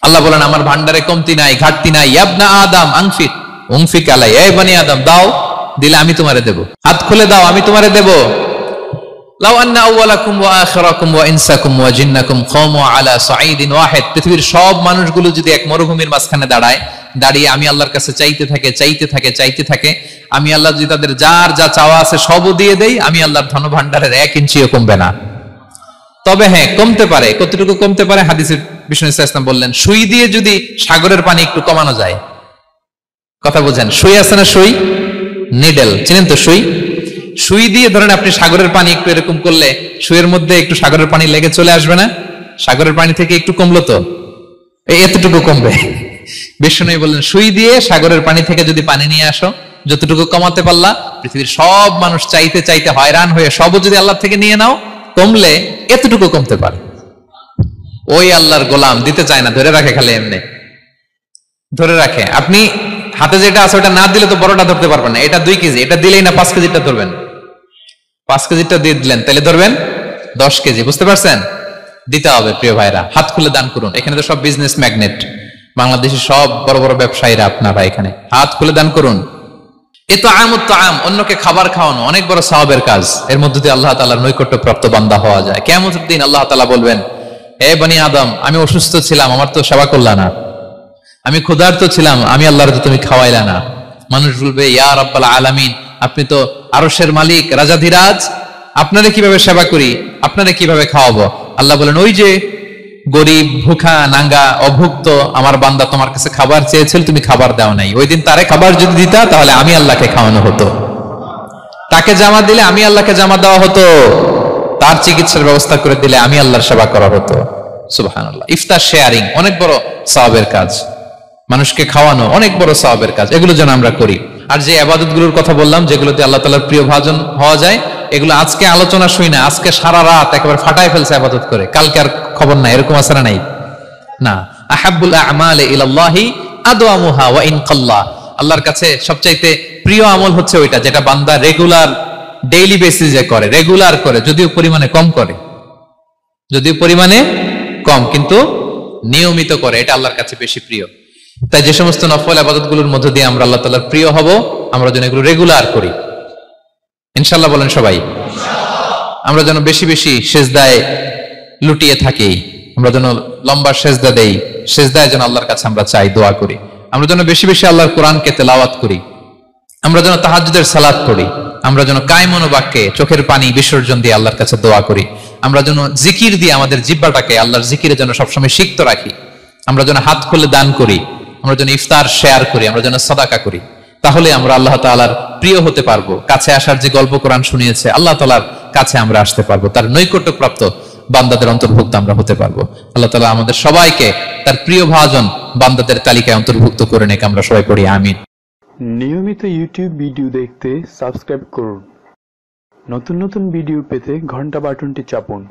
আল্লাহ বলেন আমার ভান্ডারে কমতি নাই, ঘাটতি নাই। ইবনা আদম আনফিক উনফিক আলাই, এই বনি আদম দাও, দিলে আমি তোমারে দেব। হাত খুলে দাও, আমি তোমারে দেব। লাউ আন্না আউওয়ালাকুম ওয়া আখিরাকুম ওয়া ইনসাকুম ওয়া জিন্নাকুম কামু আলা সাঈদিন ওয়াহিদ, পৃথিবীর সব মানুষগুলো যদি এক মরুভূমির মাঝখানে দাঁড়িয়ে আমি আল্লাহর কাছে চাইতে থাকে, আমি আল্লাহ যদি তাদের যার যা চাওয়া আছে সবও দিয়ে দেই, আমি আল্লাহর ধন ভান্ডারের 1 ইঞ্চিও কমবে না। তবে হ্যাঁ, কমতে পারে। কতটুকু কমতে পারে? হাদিসে বিষ্ণু ইসলাম বললেন সুই দিয়ে যদি সাগরের পানি একটু কমানো যায়। কথা বুঝেন? সুই আছে না, সুই, নিডেল, চিনেন তো সুই? সুই দিয়ে ধরেন আপনি সাগরের পানি একটু এরকম করলে সুইয়ের মধ্যে একটু সাগরের পানি লেগে চলে আসবে না? সাগরের পানি থেকে একটু কমলো তো এতটুকু কমবে। বিষ্ণু বললেন সুই দিয়ে সাগরের পানি থেকে যদি পানি নিয়ে আসো, যতটুকু কমাতে পারলা, পৃথিবীর সব মানুষ চাইতে চাইতে হয়রান হয়ে সবও যদি আল্লাহ থেকে নিয়ে নাও, কমলে এতটুকু কমতে পারে। ওই আল্লাহর গোলাম দিতে চায় না, ধরে রাখে, খালি এমনি ধরে রাখে। আপনি হাতে যেটা আছে ওটা না দিলে তো বড়টা ধরতে পারবেন না। এটা 2 কেজি, এটা দিলেই না 5 কেজিটা ধরবেন। 5 কেজিটা দিয়ে দিলেন, তাহলে ধরবেন 10 কেজি। বুঝতে পারছেন? দিতে হবে প্রিয় ভাইরা। হাত খুলে দান করুন। এখানে তো সব বিজনেস ম্যাগনেট, বাংলাদেশের সব বড় বড় ব্যবসায়ীরা আপনারা এখানে। হাত খুলে দান করুন। এ তো আম, অন্যকে খাবার খাওয়ানো অনেক বড় সওয়াবের কাজ। এর মধ্যে দিয়ে আল্লাহ তাআলার নৈকট্য প্রাপ্ত বান্দা হওয়া যায়। কিয়ামতের দিন আল্লাহ তাআলা বলবেন, হে বনি আদম, আমি অসুস্থ ছিলাম, আমার তো সেবা করলা না। আমি ক্ষুধার্ত ছিলাম, আমি আল্লাহর তো তুমি খাওয়াইলা না। মানুষ বলবে, ইয়া রাব্বাল আলামিন, আপনি তো আরশের মালিক, রাজাধিরাজ, আপনারে কিভাবে সেবা করি, আপনারে কিভাবে খাওয়াবো? আল্লাহ বলেন, ওই যে গরিব, ভুখা, নাঙ্গা, অভুক্ত আমার বান্দা তোমার কাছে খাবার চেয়েছিল, তুমি খাবার দাও নাই। ওই দিন তারে খাবার যদি দিতা, তাহলে আমি আল্লাহকে খাওয়ানো হতো। তাকে জামাত দিলে আমি আল্লাহকে জামাত দেওয়া হতো, তার চিকিৎসার ব্যবস্থা করে দিলে আমি আল্লাহর সেবা করা হতো। সুবহানাল্লাহ। ইফতার শেয়ারিং অনেক বড় সওয়াবের কাজ, মানুষকে খাওয়ানো অনেক বড় সওয়াবের কাজ, এগুলো যেন আমরা করি। আর যে ইবাদতগুলোর কথা বললাম যেগুলোতে আল্লাহ তাআলার প্রিয় ভাজন হওয়া যায়, এগুলো আজকে আলোচনা শুই না, আজকে সারা রাত একেবারে ফাটায় ফেলছে ইবাদত করে, কালকে আর খবর নাই, এরকম আছে না নাই? না। আহাব্বুল আ'মালি ইলাল্লাহি আদওয়ামুহা ওয়া ইন কাল্লা। আল্লাহর কাছে সবচাইতে প্রিয় আমল হচ্ছে ওইটা যেটা বান্দা রেগুলার ডেইলি বেসিসে করে, রেগুলার করে, যদিও পরিমাণে কম করে, যদিও পরিমাণে কম কিন্তু নিয়মিত করে, এটা আল্লাহর কাছে বেশি প্রিয়। তাই যে সমস্ত নফল ইবাদতগুলোর মধ্য দিয়ে আমরা আল্লাহ তাআলার প্রিয় হব, আমরা যেন এগুলো রেগুলার করি ইনশাআল্লাহ। বলেন সবাই আমরা যেন বেশি বেশি সেজদায় লুটিয়ে থাকি, আমরা যেন লম্বা সেজদা দেই, সেজদায় যেন আল্লাহর কাছে আমরা চাই, দোয়া করি। আমরা যেন বেশি বেশি আল্লাহর কোরআনকে তেলাওয়াত করি, আমরা যেন তাহাজ্জুদের সালাত করি, আমরা যেন কায়মন বাক্যে চোখের পানি বিসর্জন দিয়ে আল্লাহর কাছে দোয়া করি, আমরা যেন জিকির দিয়ে আমাদের জিহ্বাটাকে আল্লাহর জিকিরে যেন সবসময় সিক্ত রাখি, আমরা যেন হাত খুলে দান করি, আমরা যেন ইফতার শেয়ার করি, আমরা যেন সাদাকা করি। তাহলে আমরা আল্লাহ তাআলার প্রিয় হতে পারবো। কাছে আসার যে গল্প কোরআন শুনিয়েছে, আল্লাহ তাআলার কাছে আমরা আসতে পারবো, তার নৈকট্যপ্রাপ্ত বান্দাদের অন্তর্ভুক্ত আমরা হতে পারবো। আল্লাহ তাআলা আমাদের সবাইকে তার প্রিয় ভাজন বান্দাদের তালিকায় অন্তর্ভুক্ত করে নেক আমরা সবাই পড়ি আমিন। নিয়মিত ইউটিউব ভিডিও দেখতে সাবস্ক্রাইব করুন। নতুন নতুন ভিডিও পেতে ঘন্টা বাটনটি চাপুন।